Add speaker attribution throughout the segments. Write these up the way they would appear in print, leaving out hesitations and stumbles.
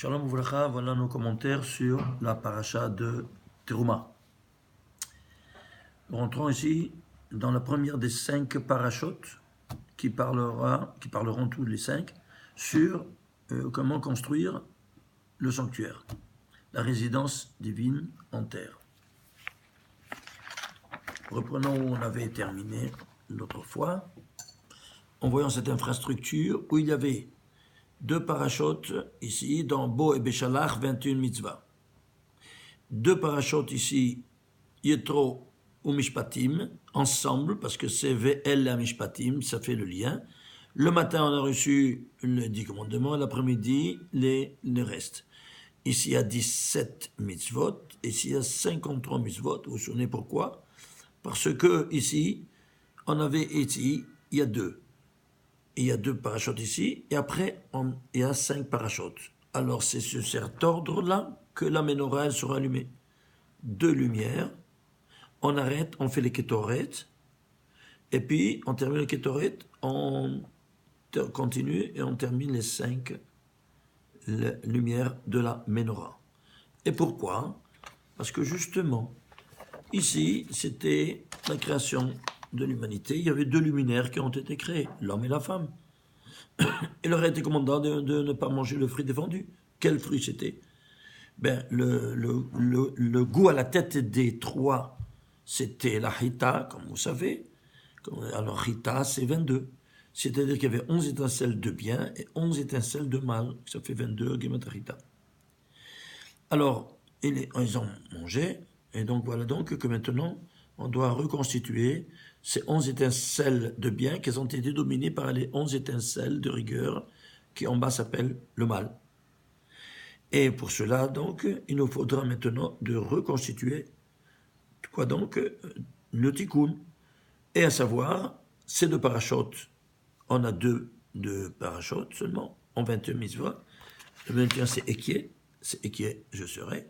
Speaker 1: Shalom Ouvracha, voilà nos commentaires sur la paracha de Teruma. Nous rentrons ici dans la première des 5 parachutes qui parleront tous les 5 sur comment construire le sanctuaire, la résidence divine en terre. Reprenons où on avait terminé l'autre fois, en voyant cette infrastructure où il y avait 2 parachutes ici, dans Bo et Béchalach, 21 mitzvahs. 2 parachutes ici, Yetro ou Mishpatim, ensemble, parce que c'est VL et Mishpatim, ça fait le lien. Le matin, on a reçu les 10 commandements, l'après-midi, les restes. Ici, il y a 17 mitzvot, ici, il y a 53 mitzvot. Vous vous souvenez pourquoi? Parce que ici, il y a 2. Il y a 2 parachutes ici, et après, il y a 5 parachutes. Alors, c'est sur cet ordre-là que la menorah sera allumée. 2 lumières, on arrête, on fait les kétoret, et puis on termine les kétoret, on continue et on termine les 5 lumières de la menorah. Et pourquoi? Parce que justement, ici, c'était la création de l'humanité. Il y avait 2 luminaires qui ont été créés, l'homme et la femme. Il leur a été commandé de ne pas manger le fruit défendu. Quel fruit c'était? Le goût à la tête des 3, c'était la Hita, comme vous savez. Alors Hita, c'est 22. C'est-à-dire qu'il y avait 11 étincelles de bien et 11 étincelles de mal. Ça fait 22, Gematria Hita. Alors, ils ont mangé, et donc voilà donc que maintenant, on doit reconstituer ces 11 étincelles de bien qui ont été dominées par les 11 étincelles de rigueur qui en bas s'appellent le mal. Et pour cela, donc, il nous faudra maintenant de reconstituer, quoi donc, le tikkun. Et à savoir, ces 2 parachutes, on a 2 parachutes seulement, en 21 mitzvot. Le 21, c'est Ekié, je serai.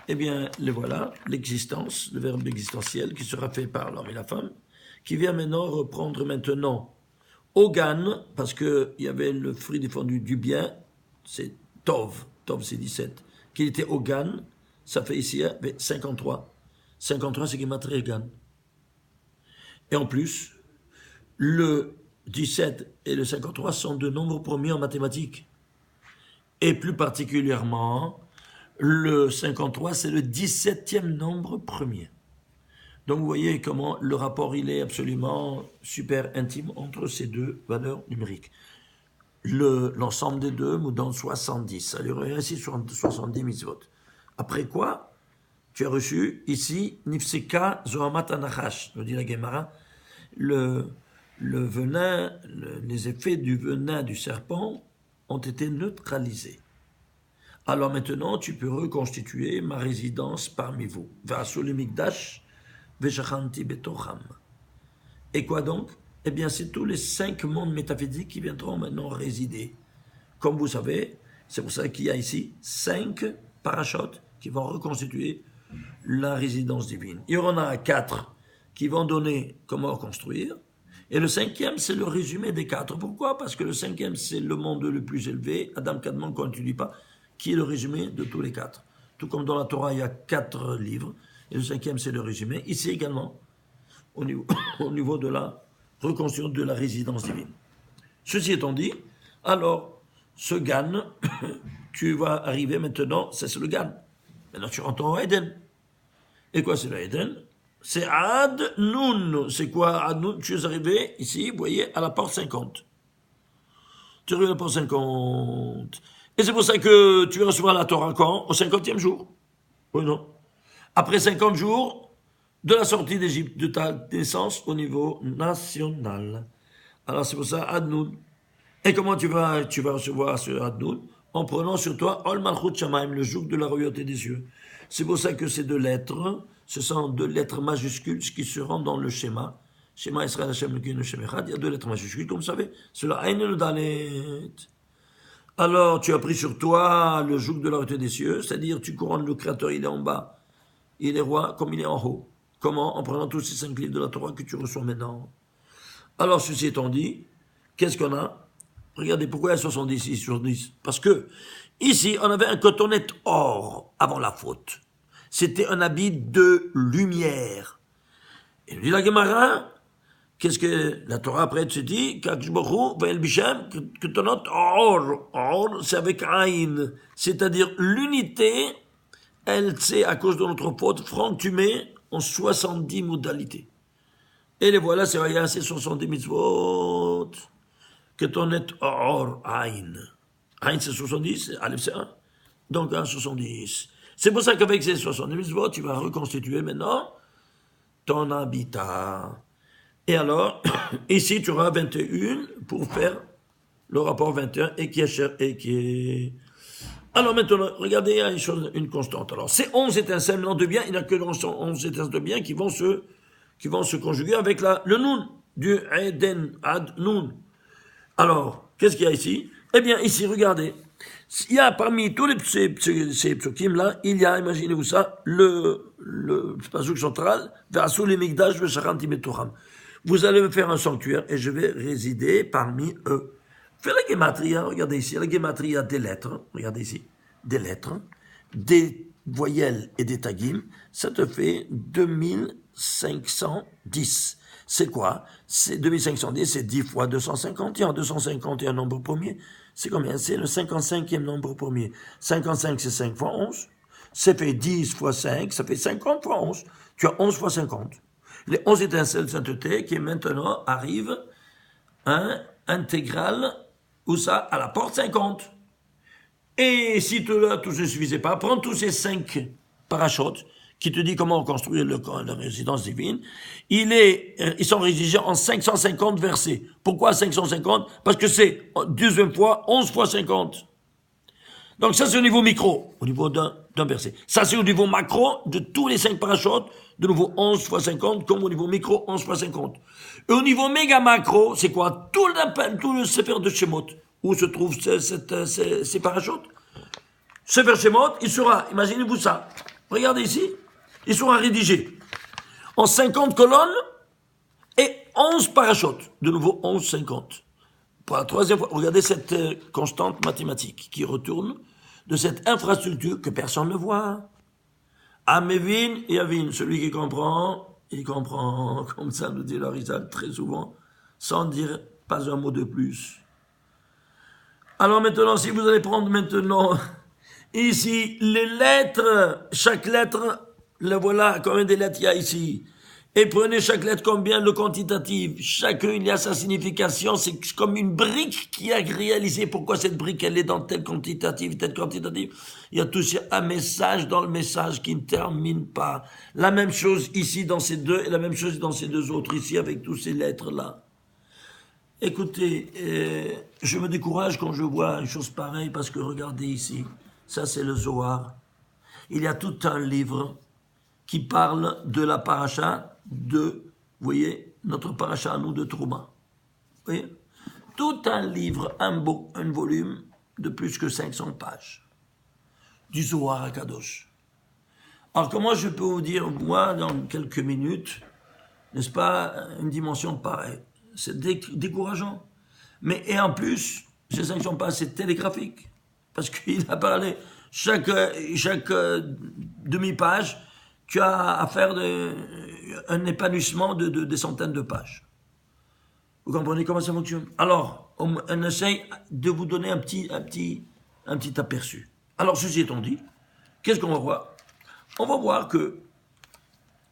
Speaker 1: Eh bien, le voilà, l'existence, le verbe existentiel qui sera fait par l'homme et la femme, qui vient maintenant reprendre maintenant Ogan, parce qu'il y avait le fruit défendu du bien, c'est Tov c'est 17, qu'il était Ogan, ça fait ici 53. 53 c'est Gematria Ogan. Et en plus, le 17 et le 53 sont de nombres premiers en mathématiques. Et plus particulièrement, le 53, c'est le 17e nombre premier. Donc vous voyez comment le rapport il est absolument super intime entre ces 2 valeurs numériques. L'ensemble des 2 nous donne 70. Ça lui revient ici 70 mitzvot. Après quoi, tu as reçu ici Nifseka Zohamat Anachash, nous dit la Gemara, le venin, les effets du venin du serpent ont été neutralisés. Alors maintenant, tu peux reconstituer ma résidence parmi vous. Va'asul mikdash ve'shachanti betocham. Et quoi donc? Eh bien, c'est tous les 5 mondes métaphysiques qui viendront maintenant résider. Comme vous savez, c'est pour ça qu'il y a ici 5 parachutes qui vont reconstituer la résidence divine. Il y en a 4 qui vont donner comment construire. Et le 5e, c'est le résumé des 4. Pourquoi? Parce que le 5e, c'est le monde le plus élevé. Adam Kadmon, qu'on ne dit pas, qui est le résumé de tous les 4. Tout comme dans la Torah, il y a 4 livres. Et le 5e, c'est le résumé. Ici également, au niveau de la reconstruction de la résidence divine. Ceci étant dit, alors, ce Gan, tu vas arriver maintenant, c'est le Gan. Maintenant, tu rentres au Eden. Et quoi, c'est le Eden? C'est Ad Nun. C'est quoi Ad Nun? Tu es arrivé ici, vous voyez, à la porte 50. Tu arrives à la porte 50. Et c'est pour ça que tu vas recevoir la Torah quand? Au 50e jour. Oui, non. Après 50 jours de la sortie d'Égypte, de ta naissance au niveau national. Alors c'est pour ça, Adnoun. Et comment tu vas recevoir ce Adnoun? En prenant sur toi Ol Malchut Shamaim, le joug de la royauté des cieux. C'est pour ça que ces 2 lettres, ce sont 2 lettres majuscules qui seront dans le schéma. Shema Israël Hashem Elokeinu Hashem Echad. Il y a 2 lettres majuscules, comme vous savez. C'est le Ain et le Dalet. Alors tu as pris sur toi le joug de la royauté des cieux, c'est-à-dire tu couronnes le Créateur, il est en bas. Il est roi comme il est en haut. Comment? En prenant tous ces 5 livres de la Torah que tu reçois maintenant. Alors, ceci étant dit, qu'est-ce qu'on a? Regardez, pourquoi il y a 70 ici sur 10? Parce que, ici, on avait un cotonnet or avant la faute. C'était un habit de lumière. Et nous dit la Gemara, qu'est-ce que la Torah après se dit? Kakshbochou, Vael Bichem, cotonnet or. Or, c'est avec Aïn. C'est-à-dire, l'unité, elle, c'est à cause de notre faute, franc-tumée en 70 modalités. Et les voilà, c'est 70 mitzvot. Cotonnet or, Aïn. Aïn, c'est 70, Aleph, c'est 1. Donc, 70. C'est pour ça qu'avec ces 70 mitzvot, tu vas reconstituer maintenant ton habitat. Et alors, ici, tu auras 21 pour faire le rapport 21 et qui est cher et qui est... Alors maintenant, regardez, il y a une constante. Alors, ces 11 étincelles de bien, il n'y a que 11 étincelles de bien qui vont se conjuguer avec le nun, du Eden ad nun. Alors, qu'est-ce qu'il y a ici? Eh bien, ici, regardez. Il y a parmi tous ces psukim-là, il y a, imaginez-vous ça, le pasuk central, Ve'asu lemikdash ve'shachanti betocham. Vous allez me faire un sanctuaire et je vais résider parmi eux. Fais la gematria, regardez ici, la gematria des lettres, regardez ici, des lettres, des voyelles et des tagim, ça te fait 2510. C'est quoi? C'est 2510, c'est 10 fois 251. 250 est un nombre premier. C'est combien? C'est le 55e nombre premier. 55, c'est 5 fois 11. Ça fait 10 fois 5, ça fait 50 fois 11. Tu as 11 fois 50. Les 11 étincelles de sainteté qui maintenant arrivent intégrale, où ça? À la porte 50. Et si tout ne suffisait pas, prends tous ces 5 parachutes qui te dit comment construire la résidence divine. Ils sont rédigés en 550 versets. Pourquoi 550? Parce que c'est, deuxième fois, 11 fois 50. Donc ça, c'est au niveau micro, au niveau d'un verset. Ça, c'est au niveau macro de tous les 5 parachutes, de nouveau 11 fois 50, comme au niveau micro, 11 fois 50. Et au niveau méga macro, c'est quoi? Tout le Sefer de Shemot, où se trouvent ces parachutes. Sefer Shemot, il sera, imaginez-vous ça, regardez ici, il sera rédigé en 50 colonnes et 11 parachutes. De nouveau, 11, 50. Pour la troisième fois, regardez cette constante mathématique qui retourne de cette infrastructure que personne ne voit. Amevin et Avin, celui qui comprend, il comprend, comme ça nous dit l'Arizal très souvent, sans dire pas un mot de plus. Alors maintenant, si vous allez prendre maintenant, ici, les lettres, chaque lettre, le voilà, combien de lettres il y a ici. Et prenez chaque lettre combien le quantitatif. Chacun, il y a sa signification. C'est comme une brique qui a réalisé pourquoi cette brique, elle est dans tel quantitatif, tel quantitatif. Il y a tout un message dans le message qui ne termine pas. La même chose ici dans ces deux, et la même chose dans ces deux autres ici avec toutes ces lettres-là. Écoutez, je me décourage quand je vois une chose pareille parce que regardez ici. Ça, c'est le Zohar. Il y a tout un livre qui parle de la paracha vous voyez, notre paracha à nous de Trouma. Vous voyez? Tout un livre, un volume de plus que 500 pages. Du Zohar à Kadosh. Alors comment je peux vous dire, moi, dans quelques minutes, n'est-ce pas, une dimension pareille? C'est décourageant. Mais, et en plus, ces 500 pages, c'est télégraphique. Parce qu'il a parlé, chaque demi-page, tu as à faire un épanouissement de des centaines de pages. Vous comprenez comment ça fonctionne? Alors, on essaye de vous donner un petit aperçu. Alors, ceci étant dit, qu'est-ce qu'on va voir? On va voir que,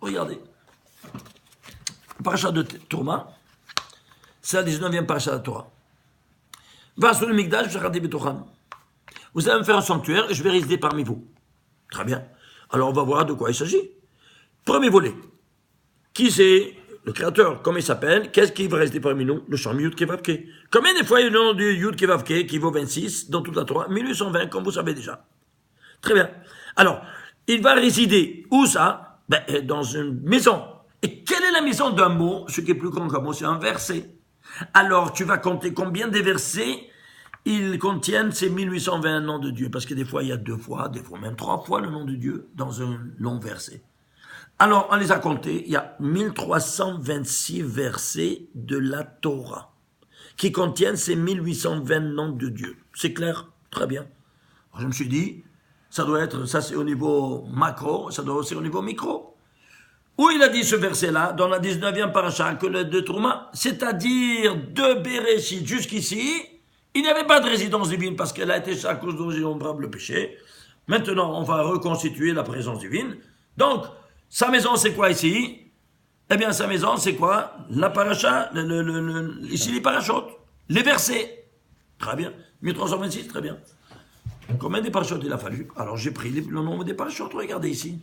Speaker 1: regardez, paracha de Tourma, c'est la 19e paracha de la Torah. Va sur le Mikdash, vous allez me faire un sanctuaire et je vais résider parmi vous. Très bien. Alors on va voir de quoi il s'agit. Premier volet. Qui c'est le créateur? Comment il s'appelle? Qu'est-ce qui va rester parmi nous? Le Shem Yud Kevavke. Combien de fois il y a le nom du Yud Kevavke qui vaut 26 dans toute la Torah? 1820, comme vous savez déjà. Très bien. Alors, il va résider où ça? Dans une maison. Et quelle est la maison d'un mot? Ce qui est plus grand qu'un mot, c'est un verset. Alors, tu vas compter combien de versets ils contiennent ces 1820 noms de Dieu. Parce que des fois, il y a 2 fois, des fois même 3 fois le nom de Dieu dans un long verset. Alors, on les a comptés. Il y a 1326 versets de la Torah qui contiennent ces 1820 noms de Dieu. C'est clair? Très bien. Alors je me suis dit, ça doit être, ça c'est au niveau macro, ça doit aussi au niveau micro. Où il a dit ce verset-là, dans la 19e paracha, que le de Trouma, c'est-à-dire de Béréchit jusqu'ici, il n'y avait pas de résidence divine parce qu'elle a été à cause de l'innombrable péché. Maintenant, on va reconstituer la présence divine. Donc, sa maison, c'est quoi ici? Eh bien, sa maison, c'est quoi? La paracha, ici les parachutes, les versets. Très bien. 1326, très bien. Combien de parachutes il a fallu? Alors, j'ai pris le nombre des parachutes. Regardez ici.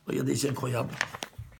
Speaker 1: Regardez, c'est incroyable.